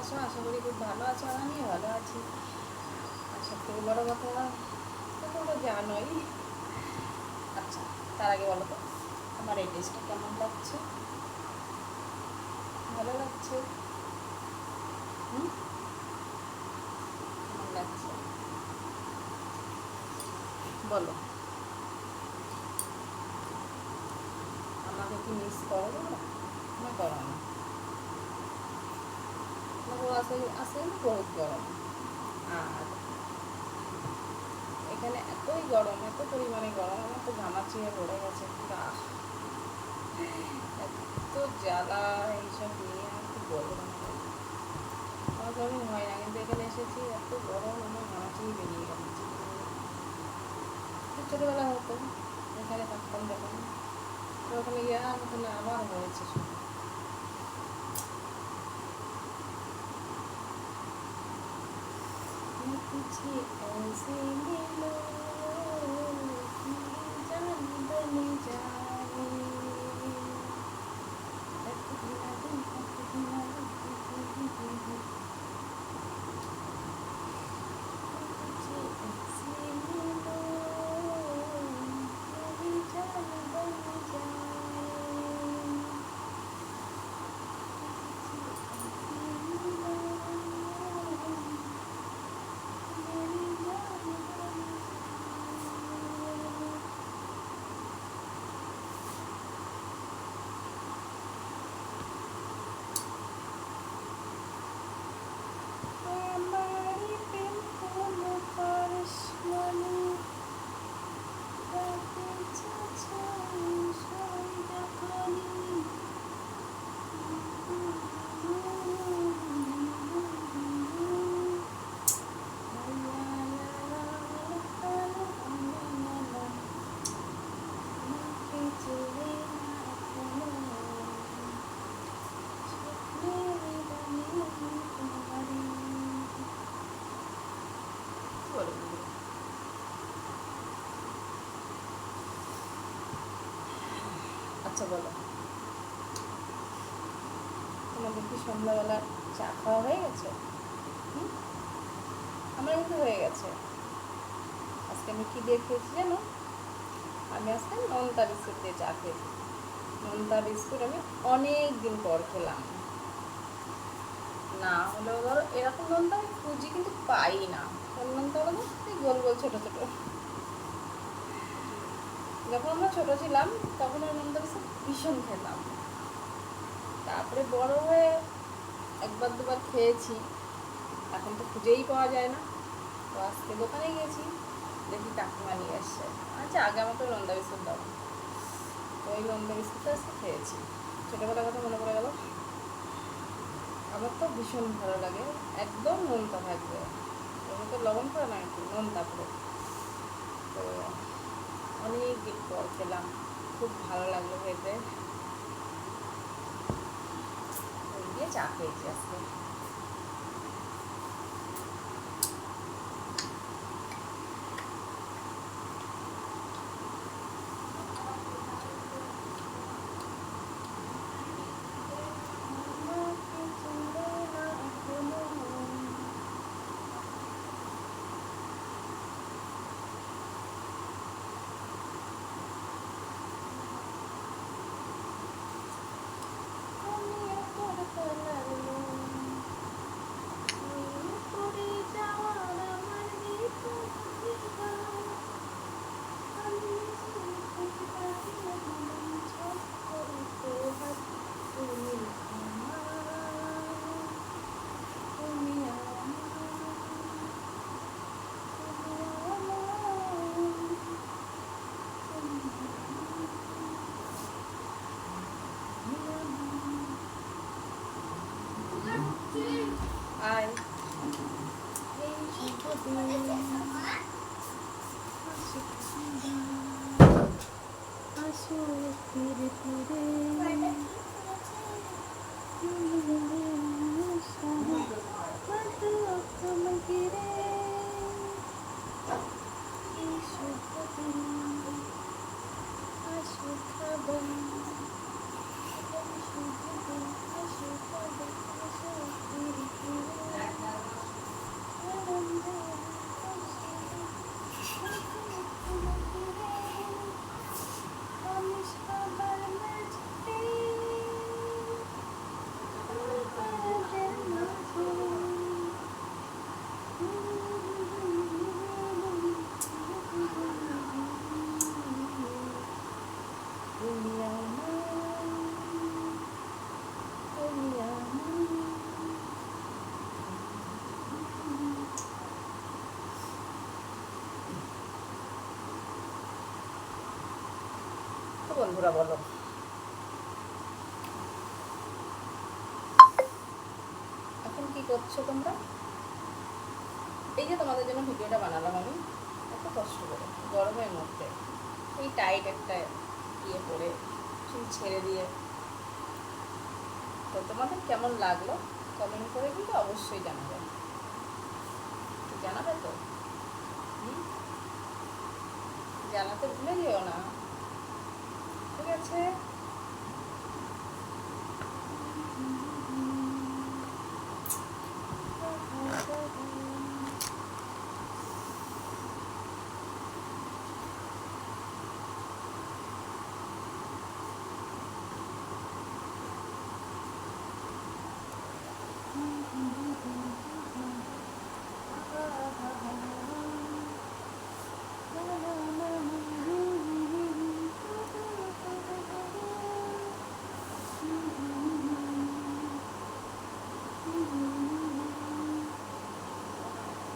আছো? আশা করি খুব ভালো আছো, আর আমিও ভালো আছি। আর সব থেকে বড়ো কথা তোমরা জানোই। আচ্ছা, তার আগে বলো তো আমার এই ড্রেসটা কেমন লাগছে? ভালো লাগছে? কেমন লাগছে বলো? আমাকে কি মিস করো তোমরা? না করো না? আসলে আসলে বহুত গরম, আর এখানে এতই গরম, এত পরিমাণে গরম, আমার তো ঘামাচিয়ে পড়ে গেছে পুরা। এত জ্বালা এইসব নিয়ে আর কি বলবো না। আমার গরম হয় না, কিন্তু এখানে এসেছি এত গরম, আমার ঘামাচিয়ে বেরিয়ে গেল। ছোটোবেলা হতো, এখানে থাকতাম যখন, তো ওখানে গিয়ে তাহলে আবার হয়েছে শুধু। कुछ ऐसे मिलो कि जान बन जाए, আচ্ছা বলো, তোমাদের কি সন্ধ্যাবেলা চা খাওয়া হয়ে গেছে? আমার কিন্তু হয়ে গেছে। আজকে আমি কী দিয়ে খেয়েছি জানো? আমি আজকে নোনতা বিস্কুট দিয়ে চা খেয়েছি। নোনতা বিস্কুট আমি অনেক দিন পর খেলাম। না হলেও ধরো এরকম নোনতা আমি খুঁজি কিন্তু পাই না। কোন নোনতা বলো? এই গোল গোল ছোটো ছোটো। যখন আমরা ছোটো ছিলাম তখন ওই নোনতা বিস্কুট ভীষণ খেতাম। তারপরে বড় হয়ে একবার দুবার খেয়েছি, এখন তো খুঁজেই পাওয়া যায় না। তো আজকে দোকানে গিয়েছি, দেখি কাকিমা নিয়ে এসছে। আচ্ছা আগে আমাকে নোনতা বিস্কুট দাও। তো ওই নোনতা বিস্কুটটা আজকে খেয়েছি। ছোটোবেলার কথা মনে পড়ে গেল। আমার তো ভীষণ ভালো লাগে, একদম নোনতা থাকবে, ওর তো লবণ করে না একটু নোনতা পুরো। তো অনেক দিন পর খেলাম, খুব ভালো লাগলো খেতে। ওই দিয়ে চা খেয়েছি আজকে। আয় আসো ফিরে ফিরে তোমাকে রে আসো খাবার আসো খাবার আসো ফিরে ফিরে বন্ধুরা বলো? এখন কি করছো তোমরা? এই যে তোমাদের জন্য ভিডিওটা বানালাম আমি এত কষ্ট করে গরমের মধ্যে, এই টাইট একটা ইয়ে পরে চুল ছেড়ে দিয়ে। তো তোমাদের কেমন লাগলো কমেন্ট করে কিন্তু অবশ্যই জানাবে, জানাবে তো? জানাতে ভুলে যেও না।